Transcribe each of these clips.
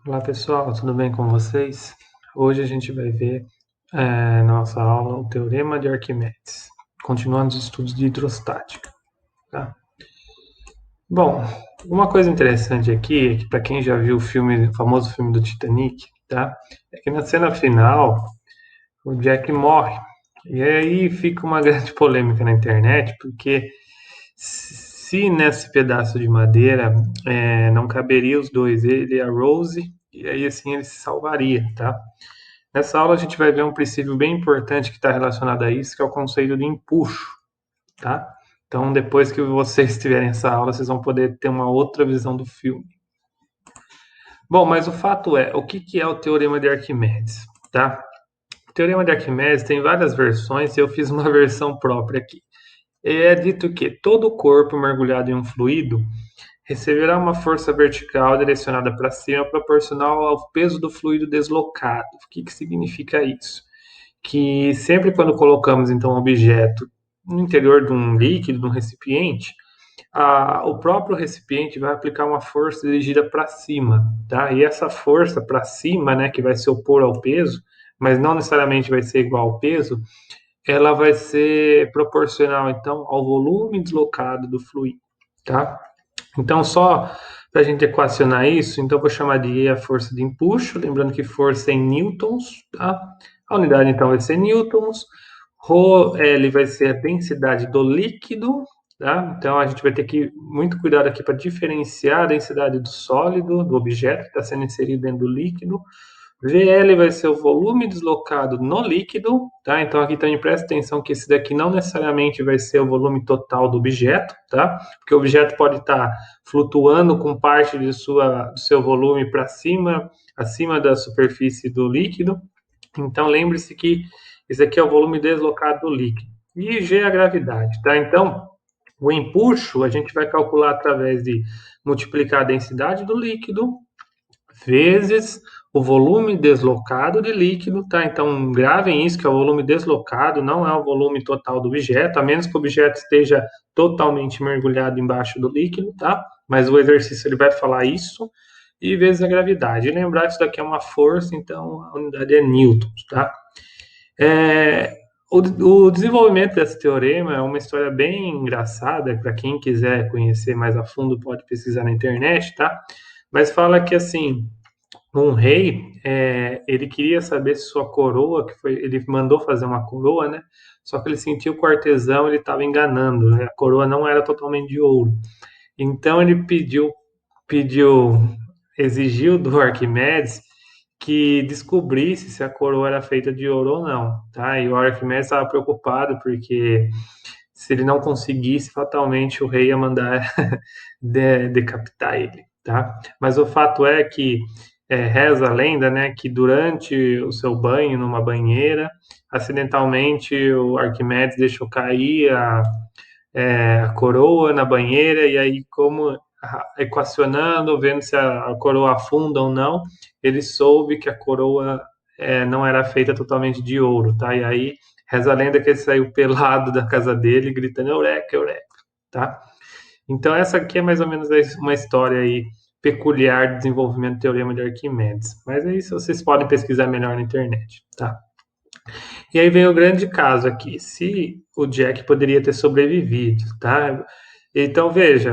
Olá pessoal, tudo bem com vocês? Hoje a gente vai ver na nossa aula o Teorema de Arquimedes, continuando os estudos de hidrostática. Tá? Bom, uma coisa interessante aqui é que para quem já viu o famoso filme do Titanic, tá? É que na cena final o Jack morre. E aí fica uma grande polêmica na internet, porque se nesse pedaço de madeira não caberia os dois, ele e a Rose, e aí assim ele se salvaria, tá? Nessa aula a gente vai ver um princípio bem importante que está relacionado a isso, que é o conceito de empuxo, tá? Então, depois que vocês tiverem essa aula, vocês vão poder ter uma outra visão do filme. Bom, mas o fato é, o que que é o Teorema de Arquimedes, tá? O Teorema de Arquimedes tem várias versões e eu fiz uma versão própria aqui. É dito que todo corpo mergulhado em um fluido receberá uma força vertical direcionada para cima proporcional ao peso do fluido deslocado. O que que significa isso? Que sempre quando colocamos então um objeto no interior de um líquido, de um recipiente, o próprio recipiente vai aplicar uma força dirigida para cima, tá? E essa força para cima, né, que vai se opor ao peso, mas não necessariamente vai ser igual ao peso, ela vai ser proporcional então ao volume deslocado do fluido, tá? Então só para a gente equacionar isso, então eu vou chamar de E a força de empuxo, lembrando que força é em newtons, tá? A unidade então vai ser newtons. Rho L vai ser a densidade do líquido, tá? Então a gente vai ter que muito cuidado aqui para diferenciar a densidade do sólido, do objeto que está sendo inserido dentro do líquido. VL vai ser o volume deslocado no líquido, tá? Então aqui também presta atenção que esse daqui não necessariamente vai ser o volume total do objeto, tá? Porque o objeto pode estar flutuando com parte do seu volume para cima, acima da superfície do líquido. Então lembre-se que esse aqui é o volume deslocado do líquido. E G é a gravidade, tá? Então o empuxo a gente vai calcular através de multiplicar a densidade do líquido vezes o volume deslocado de líquido, tá? Então, gravem isso, que é o volume deslocado, não é o volume total do objeto, a menos que o objeto esteja totalmente mergulhado embaixo do líquido, tá? Mas o exercício ele vai falar isso, e vezes a gravidade. E lembrar que isso daqui é uma força, então a unidade é newtons, tá? É, o desenvolvimento desse teorema é uma história bem engraçada, para quem quiser conhecer mais a fundo pode pesquisar na internet, tá? Mas fala que, assim, um rei, ele queria saber se sua coroa, ele mandou fazer uma coroa, né? Só que ele sentiu que o artesão ele estava enganando, né? A coroa não era totalmente de ouro. Então ele pediu, exigiu do Arquimedes que descobrisse se a coroa era feita de ouro ou não, tá? E o Arquimedes estava preocupado porque se ele não conseguisse, fatalmente o rei ia mandar decapitar ele, tá? Mas o fato é que reza a lenda, né, que durante o seu banho numa banheira, acidentalmente o Arquimedes deixou cair a coroa na banheira e aí como equacionando, vendo se a coroa afunda ou não, ele soube que a coroa não era feita totalmente de ouro, tá? E aí reza a lenda que ele saiu pelado da casa dele, gritando Eureka, Eureka, tá? Então essa aqui é mais ou menos uma história aí peculiar de desenvolvimento do Teorema de Arquimedes. Mas é isso, vocês podem pesquisar melhor na internet, tá? E aí vem o grande caso aqui, se o Jack poderia ter sobrevivido, tá? Então veja,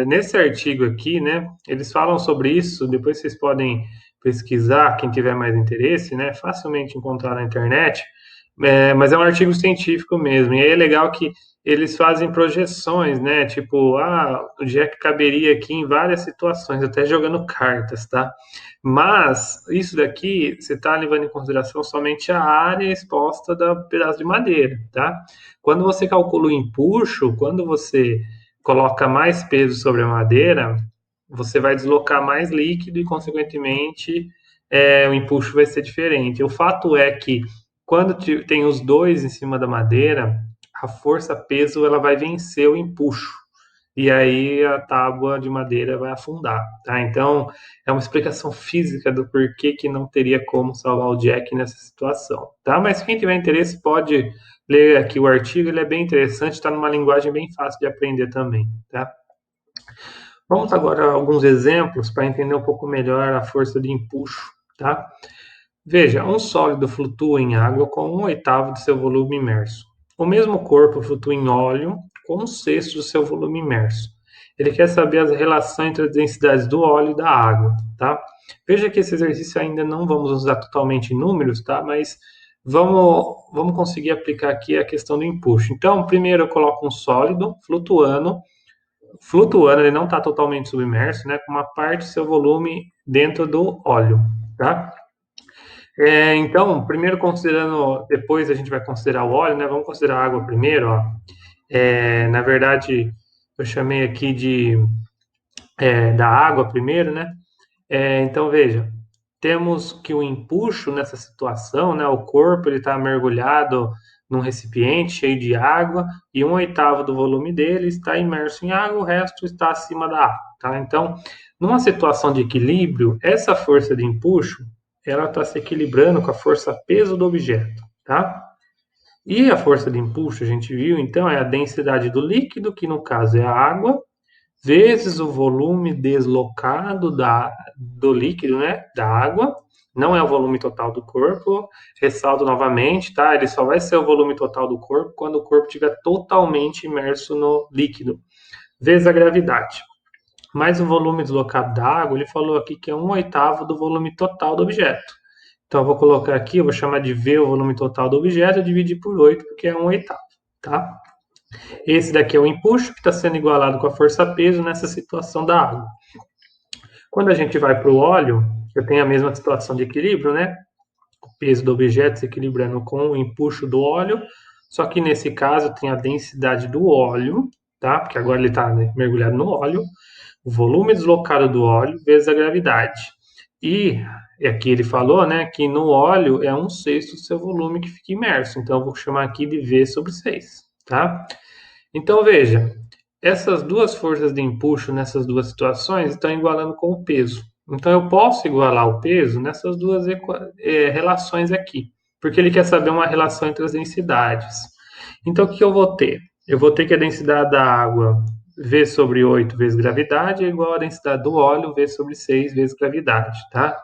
nesse artigo aqui, né, eles falam sobre isso, depois vocês podem pesquisar, quem tiver mais interesse, né, facilmente encontrar na internet, mas é um artigo científico mesmo, e aí é legal que eles fazem projeções, né, tipo, o Jack caberia aqui em várias situações, até jogando cartas, tá? Mas isso daqui você está levando em consideração somente a área exposta da pedaço de madeira, tá? Quando você calcula o empuxo, quando você coloca mais peso sobre a madeira, você vai deslocar mais líquido e, consequentemente, o empuxo vai ser diferente. O fato é que quando tem os dois em cima da madeira, a força-peso ela vai vencer o empuxo e aí a tábua de madeira vai afundar, tá? Então, é uma explicação física do porquê que não teria como salvar o Jack nessa situação, tá? Mas quem tiver interesse pode ler aqui o artigo, ele é bem interessante, está numa linguagem bem fácil de aprender também, tá? Vamos agora a alguns exemplos para entender um pouco melhor a força de empuxo, tá? Veja, um sólido flutua em água com um oitavo de seu volume imerso. O mesmo corpo flutua em óleo com um sexto do seu volume imerso. Ele quer saber as relações entre as densidades do óleo e da água, tá? Veja que esse exercício ainda não vamos usar totalmente em números, tá? Mas vamos conseguir aplicar aqui a questão do empuxo. Então, primeiro eu coloco um sólido flutuando, ele não está totalmente submerso, né? Com uma parte do seu volume dentro do óleo, tá? Então, primeiro considerando, depois a gente vai considerar o óleo, né? Vamos considerar a água primeiro, ó. Na verdade, eu chamei aqui da água primeiro, né? Então, veja, temos que o empuxo nessa situação, né? O corpo ele está mergulhado num recipiente cheio de água e um oitavo do volume dele está imerso em água, o resto está acima da água, tá? Então, numa situação de equilíbrio, essa força de empuxo ela está se equilibrando com a força peso do objeto, tá? E a força de empuxo, a gente viu, então, é a densidade do líquido, que no caso é a água, vezes o volume deslocado do líquido, né, da água, não é o volume total do corpo. Ressalto novamente, tá? Ele só vai ser o volume total do corpo quando o corpo estiver totalmente imerso no líquido, vezes a gravidade. Mas o volume deslocado da água, ele falou aqui que é um oitavo do volume total do objeto. Então, eu vou colocar aqui, eu vou chamar de V o volume total do objeto, e dividir por 8, porque é um oitavo, tá? Esse daqui é o empuxo, que está sendo igualado com a força-peso nessa situação da água. Quando a gente vai para o óleo, eu tenho a mesma situação de equilíbrio, né? O peso do objeto se equilibrando com o empuxo do óleo, só que nesse caso tem a densidade do óleo, tá? Porque agora ele está, né, mergulhado no óleo, o volume deslocado do óleo vezes a gravidade. E aqui ele falou, né, que no óleo é um sexto do seu volume que fica imerso. Então eu vou chamar aqui de V sobre 6, tá? Então veja, essas duas forças de empuxo nessas duas situações estão igualando com o peso. Então eu posso igualar o peso nessas duas relações aqui, porque ele quer saber uma relação entre as densidades. Então o que eu vou ter? Eu vou ter que a densidade da água V sobre 8 vezes gravidade é igual à densidade do óleo V sobre 6 vezes gravidade, tá?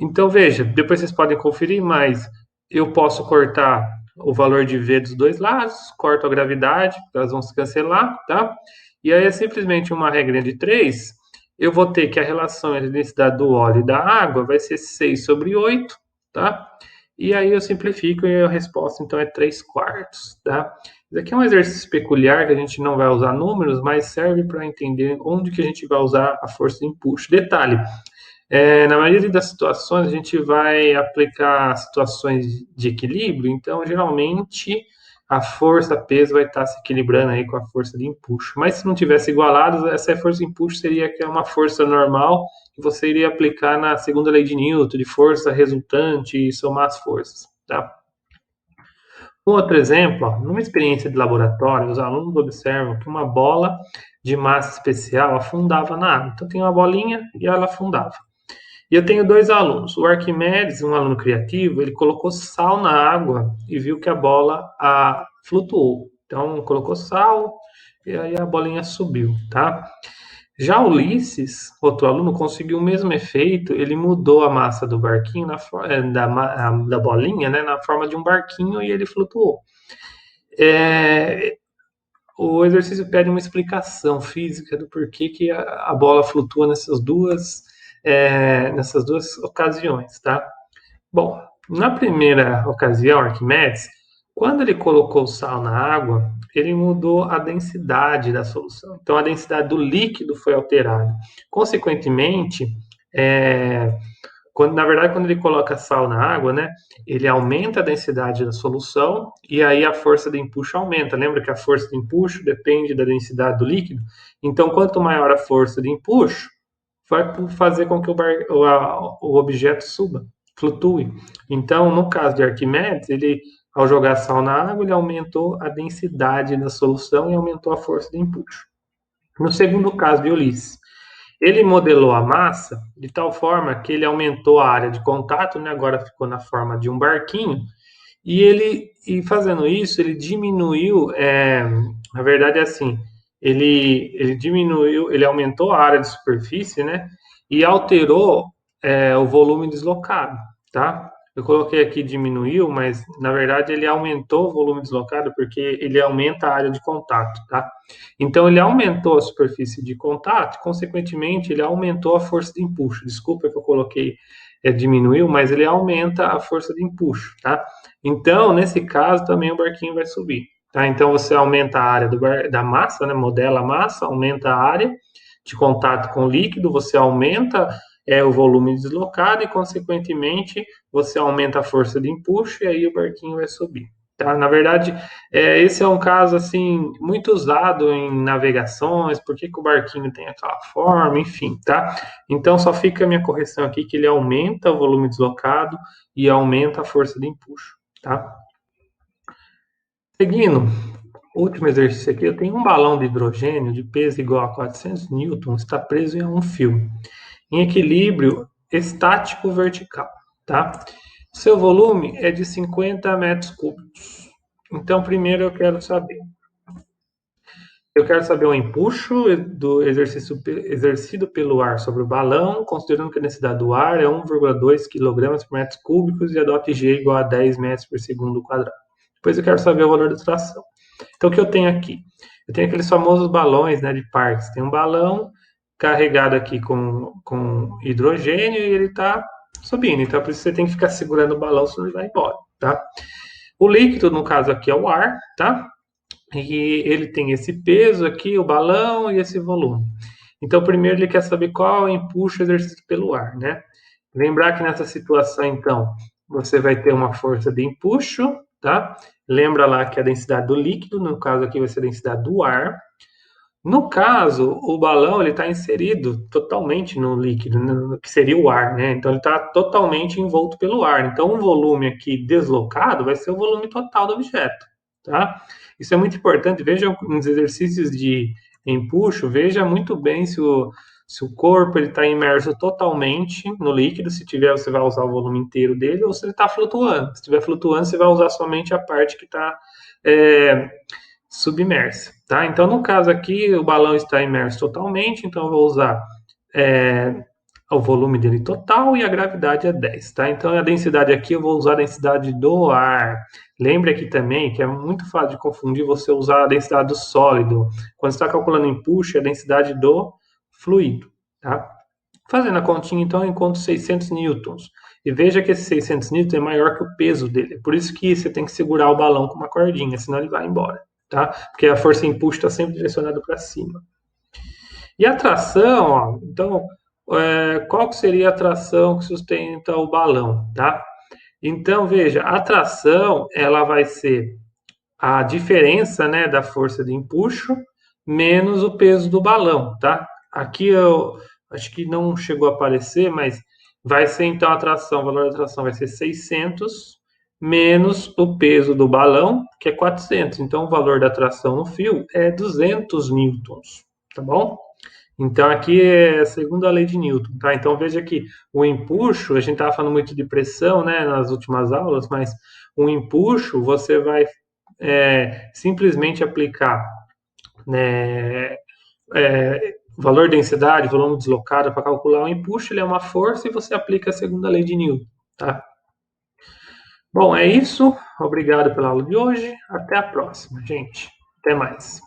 Então veja, depois vocês podem conferir, mas eu posso cortar o valor de V dos dois lados, corto a gravidade, elas vão se cancelar, tá? E aí é simplesmente uma regrinha de 3. Eu vou ter que a relação entre a densidade do óleo e da água vai ser 6 sobre 8, tá? E aí eu simplifico e a resposta então é 3 quartos, tá? Isso aqui é um exercício peculiar que a gente não vai usar números, mas serve para entender onde que a gente vai usar a força de empuxo. Detalhe, na maioria das situações, a gente vai aplicar situações de equilíbrio, então, geralmente, a força-peso vai estar se equilibrando aí com a força de empuxo. Mas se não tivesse igualado, essa força de empuxo seria que é uma força normal que você iria aplicar na segunda lei de Newton, de força resultante e somar as forças, tá? Um outro exemplo, ó, numa experiência de laboratório, os alunos observam que uma bola de massa especial afundava na água. Então, tem uma bolinha e ela afundava. E eu tenho dois alunos. O Arquimedes, um aluno criativo, ele colocou sal na água e viu que a bola flutuou. Então, colocou sal e aí a bolinha subiu, tá? Já Ulisses, outro aluno, conseguiu o mesmo efeito. Ele mudou a massa do barquinho, da bolinha, né, na forma de um barquinho e ele flutuou. É, o exercício pede uma explicação física do porquê que a bola flutua nessas duas ocasiões, tá? Bom, na primeira ocasião, Arquimedes, quando ele colocou sal na água, ele mudou a densidade da solução. Então, a densidade do líquido foi alterada. Consequentemente, é, na verdade, quando ele coloca sal na água, né, ele aumenta a densidade da solução e aí a força de empuxo aumenta. Lembra que a força de empuxo depende da densidade do líquido? Então, quanto maior a força de empuxo, vai fazer com que o objeto suba, flutue. Então, no caso de Arquimedes, ele, ao jogar sal na água, ele aumentou a densidade da solução e aumentou a força de empuxo. No segundo caso de Ulisses, ele modelou a massa de tal forma que ele aumentou a área de contato, né? Agora ficou na forma de um barquinho, e fazendo isso, ele diminuiu, na verdade é assim, ele diminuiu, ele aumentou a área de superfície, né? E alterou o volume deslocado, tá? Eu coloquei aqui diminuiu, mas na verdade ele aumentou o volume deslocado porque ele aumenta a área de contato, tá? Então ele aumentou a superfície de contato, consequentemente ele aumentou a força de empuxo. Desculpa que eu coloquei diminuiu, mas ele aumenta a força de empuxo, tá? Então nesse caso também o barquinho vai subir. Tá? Então você aumenta a área da massa, né? Modela a massa, aumenta a área de contato com o líquido, você aumenta o volume deslocado e, consequentemente, você aumenta a força de empuxo e aí o barquinho vai subir. Tá? Na verdade, esse é um caso assim muito usado em navegações, por que o barquinho tem aquela forma, enfim, tá? Então só fica a minha correção aqui que ele aumenta o volume deslocado e aumenta a força de empuxo, tá? Seguindo, último exercício aqui, eu tenho um balão de hidrogênio de peso igual a 400 newtons, está preso em um fio, em equilíbrio estático vertical, tá? Seu volume é de 50 metros cúbicos. Então, primeiro eu quero saber o empuxo do exercício exercido pelo ar sobre o balão, considerando que a densidade do ar é 1,2 kg por metro cúbicos e a dot G igual a 10 metros por segundo quadrado. Depois eu quero saber o valor da tração. Então, o que eu tenho aqui? Eu tenho aqueles famosos balões, né, de parques. Tem um balão carregado aqui com hidrogênio e ele está subindo. Então, por isso você tem que ficar segurando o balão, senão ele vai embora, tá? O líquido, no caso aqui, é o ar, tá? E ele tem esse peso aqui, o balão e esse volume. Então, primeiro ele quer saber qual é o empuxo exercido pelo ar, né? Lembrar que nessa situação, então, você vai ter uma força de empuxo, tá? Lembra lá que a densidade do líquido, no caso aqui vai ser a densidade do ar. No caso, o balão ele está inserido totalmente no líquido, no que seria o ar, né? Então ele está totalmente envolto pelo ar. Então o volume aqui deslocado vai ser o volume total do objeto, tá? Isso é muito importante. Veja nos exercícios de empuxo, veja muito bem se o corpo ele está imerso totalmente no líquido. Se tiver, você vai usar o volume inteiro dele, ou se ele está flutuando. Se estiver flutuando, você vai usar somente a parte que está submersa, tá? Então, no caso aqui, o balão está imerso totalmente, então eu vou usar o volume dele total e a gravidade é 10, tá? Então, a densidade aqui eu vou usar a densidade do ar. Lembre aqui também que é muito fácil de confundir você usar a densidade do sólido. Quando você está calculando empuxo, é a densidade do fluido, tá? Fazendo a continha, então, eu encontro 600 newtons. E veja que esse 600 newtons é maior que o peso dele. Por isso que você tem que segurar o balão com uma cordinha, senão ele vai embora, tá? Porque a força empuxo está sempre direcionada para cima. E a tração, ó, então, qual que seria a tração que sustenta o balão, tá? Então, veja, a tração, ela vai ser a diferença, né, da força de empuxo menos o peso do balão, tá? Aqui eu acho que não chegou a aparecer, mas vai ser então a tração, o valor da tração vai ser 600 menos o peso do balão, que é 400. Então o valor da tração no fio é 200 newtons, tá bom? Então aqui é a segunda lei de Newton, tá? Então veja que o empuxo, a gente estava falando muito de pressão, né, nas últimas aulas, mas o empuxo você vai simplesmente aplicar, né, valor densidade, volume deslocado para calcular o empuxo, ele é uma força e você aplica a segunda lei de Newton, tá? Bom, é isso. Obrigado pela aula de hoje. Até a próxima, gente. Até mais.